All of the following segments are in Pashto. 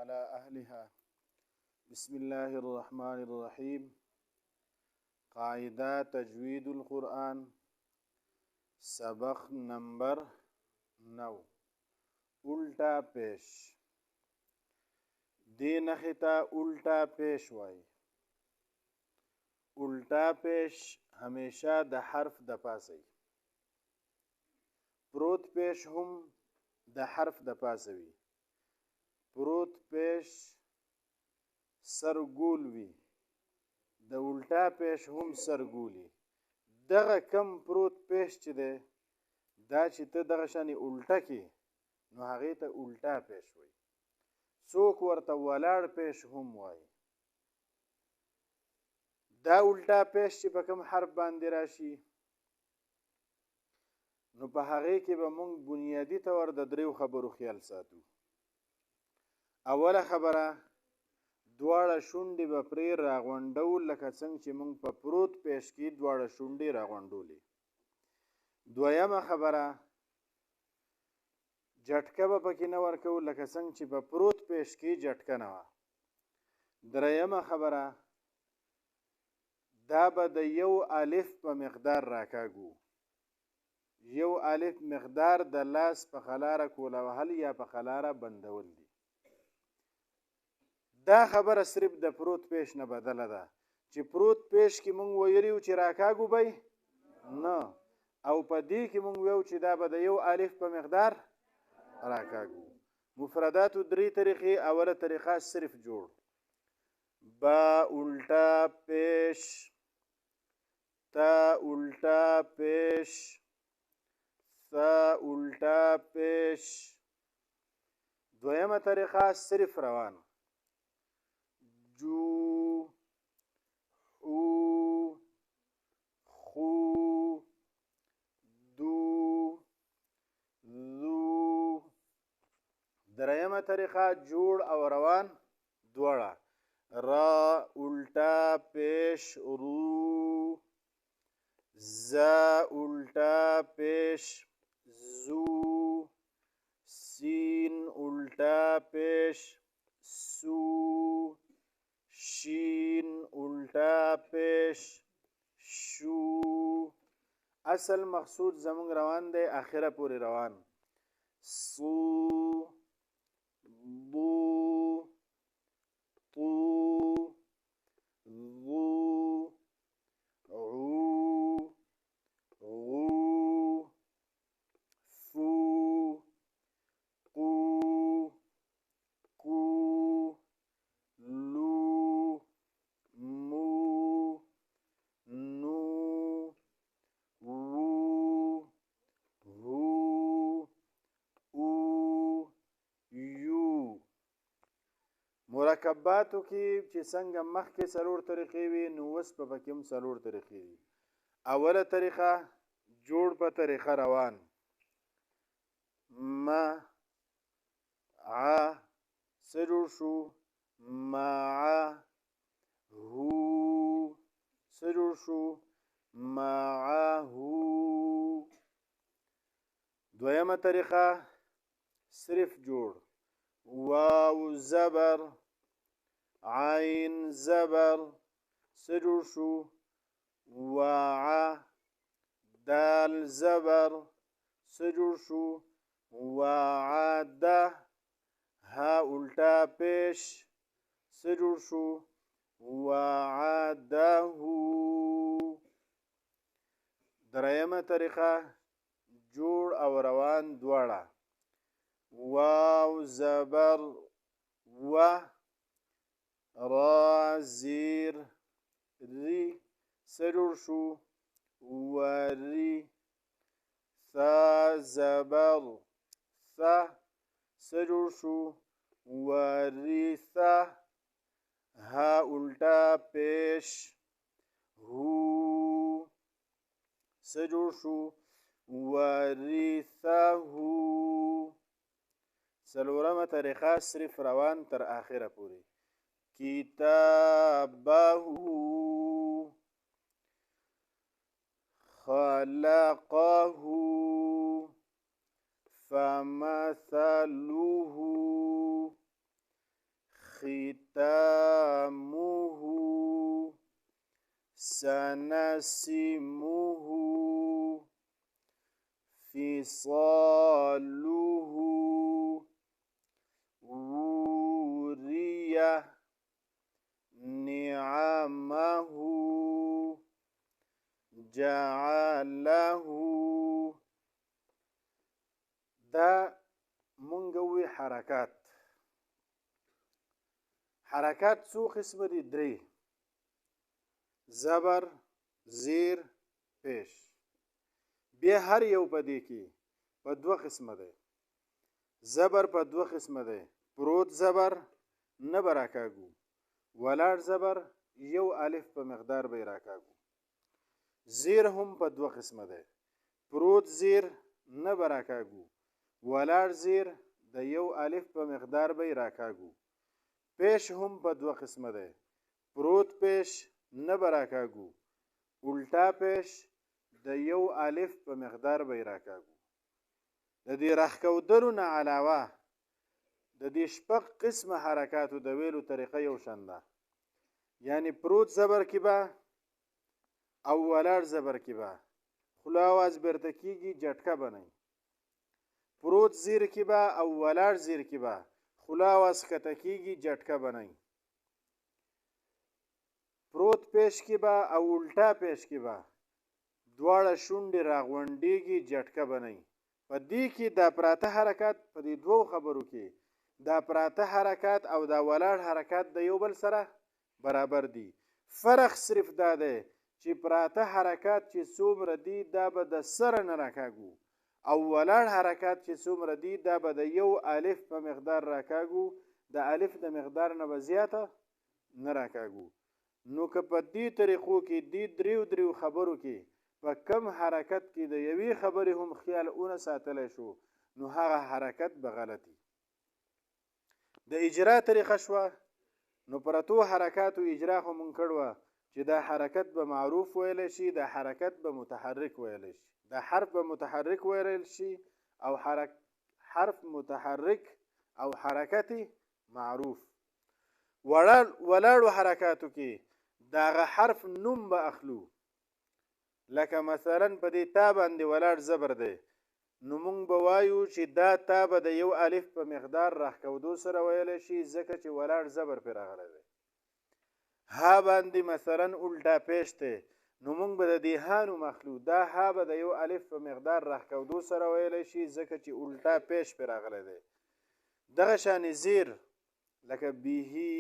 وعلى أهلها. بسم الله الرحمن الرحيم. قاعدة تجوید القرآن، سبق نمبر 9. الٹا پیش. دې نښې ته الٹا پیش وایي. الٹا پیش همیشه د حرف د پاسه وي. پروت پیش هم د حرف د پاسه وي. پروت پیش سرګول وي، د الټا پیش هم سرګولي. دغه کم پروت پیش چې دی دا چې ته دغه شانې الټه کې نو هغې ته الټا پیش وایي. څوک ورته ولاړ پیش هم وایي. دا الټا پیش چې په کوم حرف باندې راشي نو په هغې کې به موږ بنیادي طور د دریو خبرو خیال ساتو. اوله خبره، دواړه شونډې به پرې راغونډو لکه څنګه چې موږ په پروت پیش کې دواړه شونډې راغونډولې. دویمه خبره، جټکه به پکې نه ورکو لکه څنګه چې په پروت پیش کې جټکه نه وه. دریمه خبره، دا به د یو الف په مقدار راکاږو. یو الف مقدار د لاس په خلاره کوله وهل یا په خلاره بندول دي. دا خبره صرف د پروت پیش نه بدله ده چې پروت پیش کې مونږ ویلیو چې راکاږو به نه، او په دې کې مونږ ویو چې دا به د یو الف په مقدار راکاږو. مفرداتو درې طریقې. اوله طریقه صرف جوړ. با الټا پیش، تا الټا پیش، ثا الټا پیش. دویمه طریقه صرف روان. جو، حو، خو، دو، ذو. دریمه طریقه جوړ او روان دواړه. را الټا پیش رو، زا الټا پیش زو، سین الټا پیش سو، شین الټا پیش شو. اصل مقصود زمونږ روان دی، آخره پورې روان. صو، بو، طو، ظو، عو، غو، فو، قو، کو، لو، مو، نو، وو، هو، او، یو. مرکباتو کې چې څنګه مخکې څلور طریقې وي نو اوس په پکې هم څلور طریقې دي. اوله طریقه جوړ په طریقه روان. ما ع څه جوړ شو؟ مع. هو څه جوړ شو؟ معه. دویمه طریقه صرف جوړ. واو زبر، عین زبر څه جوړ شو؟ واعه. دال زبر څه جوړ شو؟ واعده. ها الټا پیش څه جوړ شو؟ واعده. دریمه طریقه جوړ او روان دواړه. واو زبر و، را زیر ری څه جوړ شو؟ وری. ثا زبر ث څه جوړ شو؟ وریثه. ها الټا پیش هو څه جوړ شو؟ وریثه. څلورمه طریقه صرف روان تر آخره پورې. کتابه، خلقه، فمثله، ختامه سنسمه فصاله وريه نعمه جعله. دا منگوی حرکات څو قسم دي؟ درې: زبر، زیر، پیش. بیا هر یو په دې کې په دوه قسمه دی. زبر په دوه قسمه دی: پروت زبر نه به راکاږو، ولاړ زبر یو الف په مقدار به یې راکاږو. زیر هم په دوه قسمه دی: پروت زیر نه به راکاږو، ولاړ زیر د یو الف په مقدار به یې راکاږو. پیش هم په دوه قسمه دی: پروت پیش نه به راکاږو، الټا پیش د یو الف په مقدار به یې راکاږو. د دې راښکودلو نه علاوه د دې شپږ قسمه حرکاتو د ویلو طریقه یو شان ده. یعنی پروت زبر کې به او ولاړ زبر کې به خوله آواز بیرته کېږي، جټکه به نه. پروت زیر کې به او ولاړ زیر کې به خوله آواز ښکته کېږي، جټکه به نه. پروت پیش کې به او الټا پیش کې به دواړه شونډې راغونډېږي، جټکه به نه. په دې کې دا پراته حرکات په دې دوو خبرو کې دا پراته حرکات او دا ولاړ حرکات د یو بل سره برابر دي. فرق صرف دا دی چې پراته حرکات چې څومره دي دا به د سره نه راکاږو، او ولاړ حرکات چې څومره دي دا به د یو الف په مقدار راکاږو، د الف د مقدار نه به زیاته نه راکاږو. نو که په دې طریقو کې دې دریو خبرو کې په کم حرکت کې د یوې خبرې هم خیال اونه ساتلی شو، نو هغه حرکت به غلطي. د اجرا طریقه شوه. نو پرتو حرکاتو اجرا خو مونږ کړوه چې دا حرکت به معروف ویلی شي، دا حرکت به متحرک ویلی شي، دا حرف به متحرک ویلی شي، او حرف متحرک او حرکت معروف. ولاړو حرکاتو کې داغه حرف نوم به اخلو. لکه مثلا په دې تا باندې ولاړ زبر دی، نو مونږ به وایو چې دا تا به د یو الف په مقدار راښکودو سره ویلی شي، ځکه چې ولاړ زبر پرې راغلی دی. ها باندې مثلا الټا پیش دی، نو مونږ به د دې ها نوم اخلو، دا ها به د یو الف په مقدار راښکودو سره ویلی شي، ځکه چې الټا پیش پرې راغلی دی. دغه شانې زیر، لکه بیهی،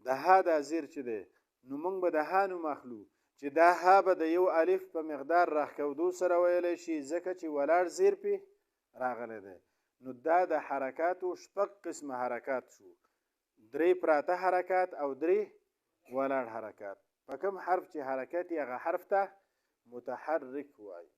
د ها دا زیر چې دی، نو مونږ به د ها نوم اخلو چې دا ها به د یو الف په مقدار راښکودو سره ویلی شي، ځکه چې ولاړ زیر پې راغلی دی. نو دا د حرکاتو شپږ قسمه حرکات شو: درې پراته حرکات او درې ولاړ حرکات. په کوم حرف چې حرکت یې هغه حرف ته متحرک وایي.